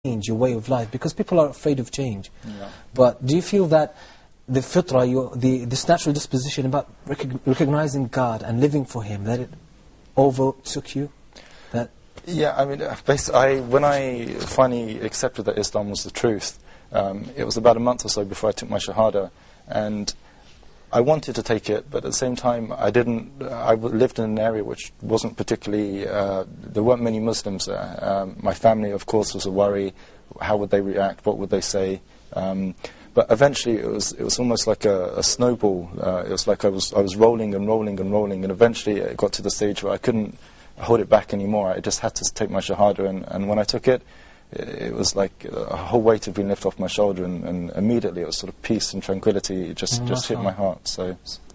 change your way of life? Because people are afraid of change. Yeah. But do you feel that the fitrah, this natural disposition about recognizing God and living for Him, that it overtook you? That Yeah, I mean, basically, when I finally accepted that Islam was the truth, it was about a month or so before I took my Shahada, and I wanted to take it, but at the same time, I didn't. I lived in an area which wasn't particularly. There weren't many Muslims there. My family, of course, was a worry. How would they react? What would they say? But eventually, it was almost like a snowball. It was like I was rolling and rolling and rolling, and eventually, it got to the stage where I couldn't hold it back anymore. I just had to take my Shahada, and when I took it, it was like a whole weight had been lifted off my shoulder, and immediately it was sort of peace and tranquility. It just hit my heart.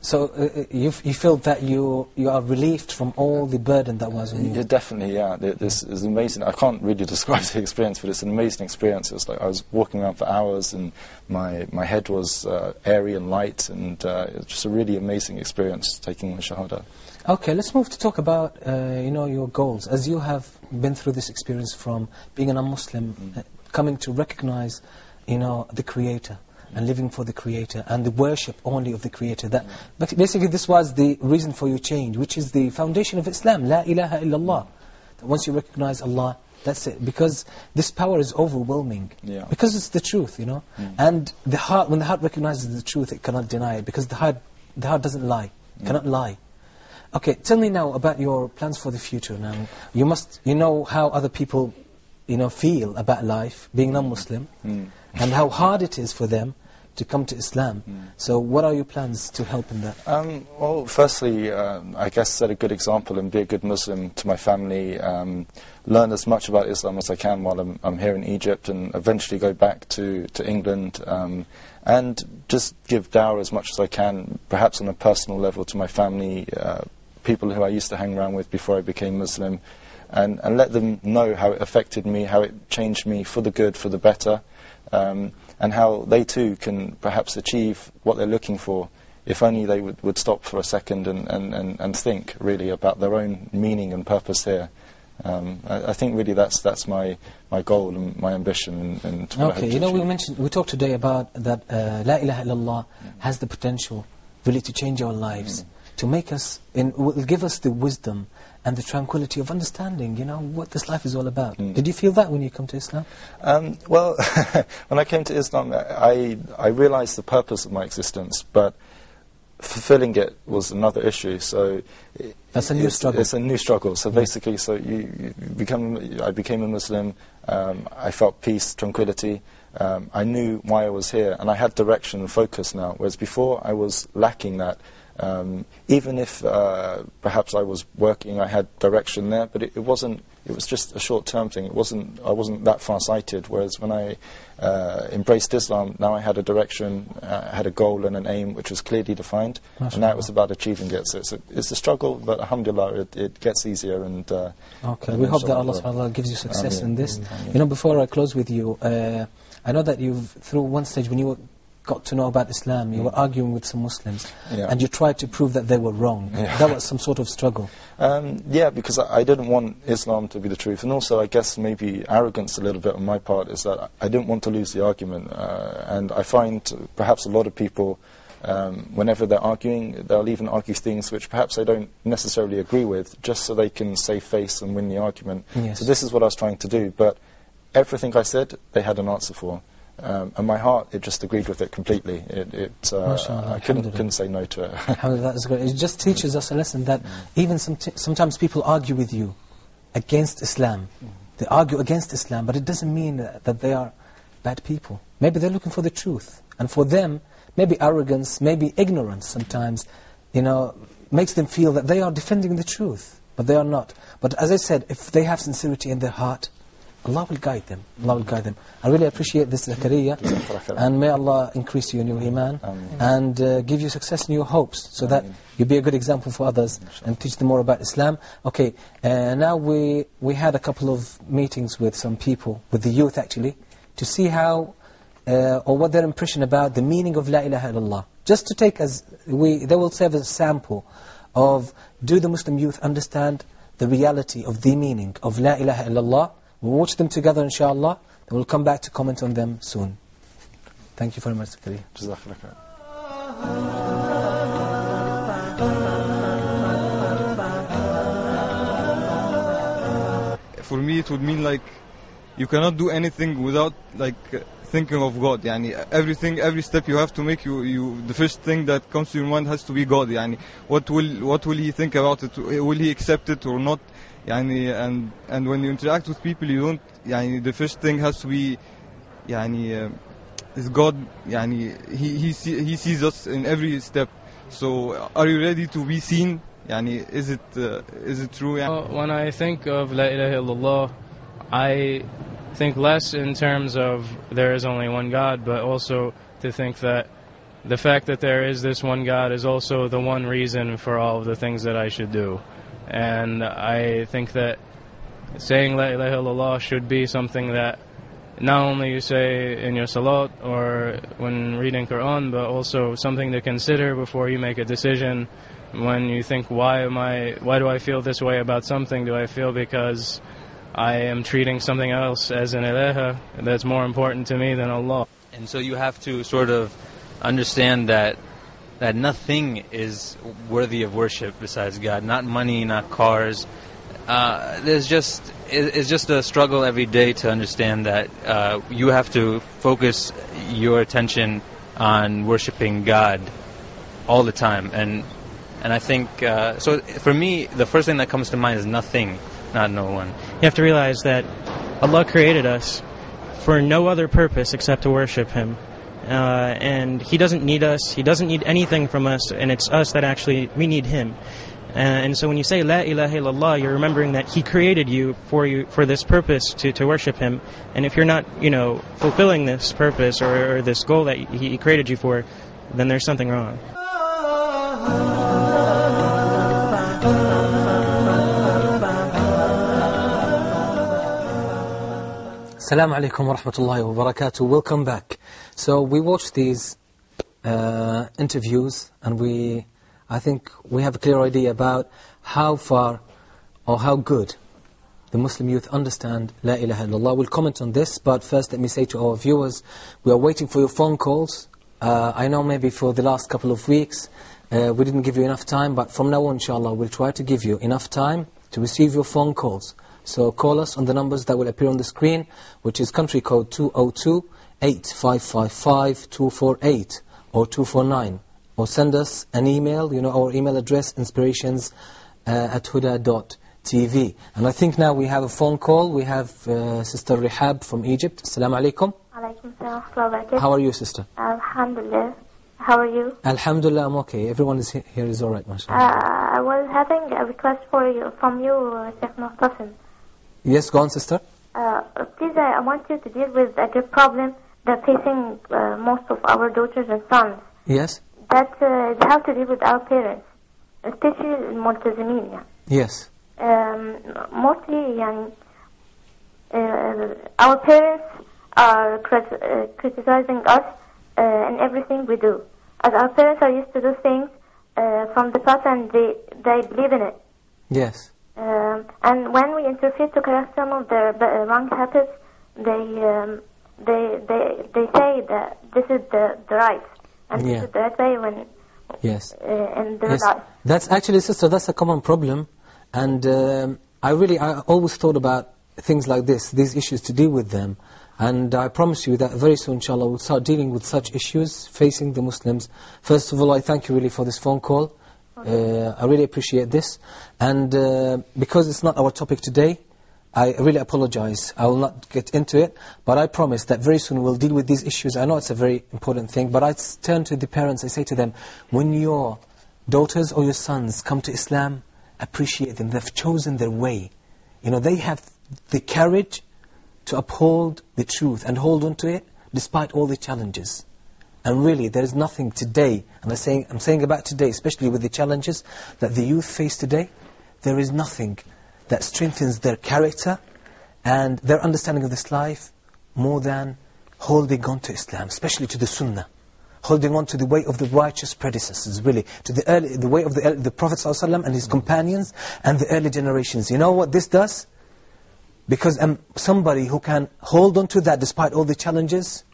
So you feel that you are relieved from all the burden that was on you? Yeah, definitely, yeah. This is amazing. I can't really describe the experience, but it's an amazing experience. It was like I was walking around for hours, and my head was airy and light, and it was just a really amazing experience taking my Shahada. Okay, let's move to talk about your goals. As you have been through this experience from being a non-Muslim, coming to recognize the Creator and living for the Creator and the worship only of the Creator. But basically this was the reason for your change, which is the foundation of Islam, La ilaha illallah. That once you recognize Allah, that's it. Because this power is overwhelming. Yeah. Because it's the truth, And the heart, when the heart recognizes the truth, it cannot deny it. Because the heart doesn't lie, cannot lie. Okay, tell me now about your plans for the future. Now, you know how other people, feel about life, being non-Muslim, and how hard it is for them to come to Islam. So, what are your plans to help in that? Well, firstly, I guess set a good example and be a good Muslim to my family. Learn as much about Islam as I can while I'm here in Egypt, and eventually go back to England. And just give dawah as much as I can, perhaps on a personal level, to my family, people who I used to hang around with before I became Muslim, and let them know how it affected me, how it changed me for the good, for the better, and how they too can perhaps achieve what they're looking for, if only they would stop for a second and think really about their own meaning and purpose here. I think really that's my goal and my ambition. And okay, we talked today about that La ilaha illallah has the potential really to change our lives, to make us, will give us the wisdom and the tranquility of understanding, what this life is all about. Did you feel that when you come to Islam? Well, when I came to Islam, I realized the purpose of my existence, but fulfilling it was another issue. So that's a new struggle. It's a new struggle. So basically, I became a Muslim. I felt peace, tranquility. I knew why I was here, and I had direction and focus now. Whereas before, I was lacking that. Even if perhaps I was working, I had direction there, but it wasn't. It was just a short-term thing. I wasn't that far-sighted. Whereas when I embraced Islam, now I had a direction, I had a goal and an aim which was clearly defined, and now it was about achieving it. So it's a struggle, but alhamdulillah, it gets easier. And okay, we hope that Allah subhanahu wa ta'ala gives you success in this. Before I close with you, I know that through one stage when you got to know about Islam, you were arguing with some Muslims, and you tried to prove that they were wrong. That was some sort of struggle. Yeah, because I didn't want Islam to be the truth, and also I guess maybe arrogance a little bit on my part is that I didn't want to lose the argument, and I find perhaps a lot of people, whenever they're arguing, they'll even argue things which perhaps they don't necessarily agree with, just so they can save face and win the argument. Yes. So this is what I was trying to do, but everything I said, they had an answer for. And my heart, it just agreed with it completely. I couldn't say no to it. That is great. It just teaches us a lesson that even sometimes people argue with you against Islam. They argue against Islam, but it doesn't mean that they are bad people. Maybe they're looking for the truth. And for them, maybe arrogance, maybe ignorance sometimes, makes them feel that they are defending the truth. But they are not. But as I said, if they have sincerity in their heart, Allah will guide them. Allah will guide them. I really appreciate this, Zakaria, and may Allah increase you in your iman and give you success in your hopes, so that you be a good example for others and teach them more about Islam. Okay, now we had a couple of meetings with some people, with the youth actually, to see how or what their impression about the meaning of La ilaha illallah. Just to take they will serve as a sample of, do the Muslim youth understand the reality of the meaning of La ilaha illallah? We'll watch them together, inshallah, then we'll come back to comment on them soon. Thank you very much, Zakaria. Jazakallah khair. For me, it would mean like you cannot do anything without like thinking of God. Yani everything, every step you have to make, the first thing that comes to your mind has to be God. Yani what will He think about it? Will He accept it or not? Yani and when you interact with people, you don't. Yani the first thing has to be, yani is God. Yani He sees us in every step. So are you ready to be seen? Yani is it true? Yani? When I think of La ilaha illallah, I think less in terms of there is only one God, but also to think that the fact that there is this one God is also the one reason for all of the things that I should do. And I think that saying La ilaha illallah should be something that not only you say in your salat or when reading Quran, but also something to consider before you make a decision. When you think, why do I feel this way about something? Do I feel because I am treating something else as an elaha that's more important to me than Allah? And so you have to sort of understand that nothing is worthy of worship besides God. Not money, not cars. It's just a struggle every day to understand that you have to focus your attention on worshiping God all the time. And I think, so for me, the first thing that comes to mind is nothing, not no one. You have to realize that Allah created us for no other purpose except to worship Him. And He doesn't need us, He doesn't need anything from us, and it's us that actually, we need Him. And so when you say La ilaha illallah, you're remembering that He created you for this purpose, to worship Him. And if you're not, fulfilling this purpose or this goal that He created you for, then there's something wrong. Assalamu alaikum wa rahmatullahi wa barakatuh. Welcome back. So we watched these interviews, and I think we have a clear idea about how far or how good the Muslim youth understand La ilaha illallah. We'll comment on this, but first let me say to our viewers, we are waiting for your phone calls. I know maybe for the last couple of weeks we didn't give you enough time, but from now on, inshallah, we'll try to give you enough time to receive your phone calls. So call us on the numbers that will appear on the screen, which is country code 202-8555-248 or 249. Or send us an email, our email address, inspirations@huda.tv. And I think now we have a phone call. We have Sister Rihab from Egypt. Assalamu alaikum. Alaikum salam. How are you, sister? Alhamdulillah. How are you? Alhamdulillah, I'm okay. Everyone here is all right, mashallah. I was having a request from you, Shaikh Moutasem. Yes, go on, sister. Please, I want you to deal with a great problem that's facing most of our daughters and sons. Yes. That they have to deal with our parents, especially Moutasem. Yes. Mostly, our parents are criticizing us in everything we do. As our parents are used to do things from the past, and they believe in it. Yes. And when we interfere to correct some of their wrong habits, they say that this is the right, and this is the right way when in their life. That's actually, sister, that's a common problem, and I always thought about things like this, these issues, to deal with them, and I promise you that very soon, inshallah, we'll start dealing with such issues facing the Muslims. First of all, I thank you really for this phone call. I really appreciate this, and because it's not our topic today, I really apologize. I will not get into it, but I promise that very soon we'll deal with these issues. I know it's a very important thing, but I turn to the parents, I say to them, when your daughters or your sons come to Islam, appreciate them. They've chosen their way. They have the courage to uphold the truth and hold on to it despite all the challenges. And really, there is nothing today, and I'm saying about today, especially with the challenges that the youth face today, there is nothing that strengthens their character and their understanding of this life more than holding on to Islam, especially to the Sunnah, holding on to the way of the righteous predecessors, really, to the way of the Prophet ﷺ and his companions and the early generations. You know what this does? Because somebody who can hold on to that despite all the challenges,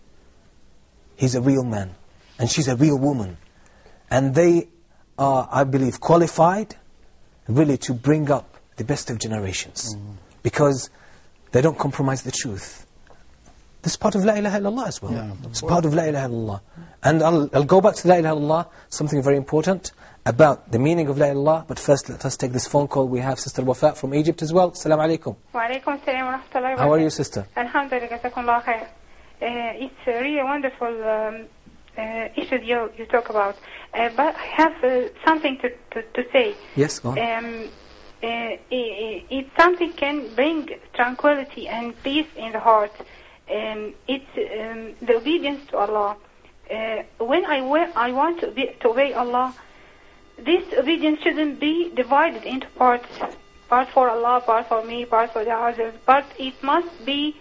he's a real man. And she's a real woman. And they are, I believe, qualified really to bring up the best of generations. Because they don't compromise the truth. This is part of La ilaha illallah as well. Yeah. It's part of La ilaha illallah. And I'll go back to La ilaha illallah, something very important about the meaning of La ilaha illallah. But first, let us take this phone call. We have Sister Wafa from Egypt as well. Assalamu alaikum. Wa alaikum assalam wa rahmatullahi wa barakatuh. How are you, sister? Alhamdulillah, jazakumullah khair. It's a really wonderful issue you talk about. But I have something to say. Yes, go on. If something can bring tranquility and peace in the heart, it's the obedience to Allah. When I want to obey Allah, this obedience shouldn't be divided into parts. Part for Allah, part for me, part for the others. But it must be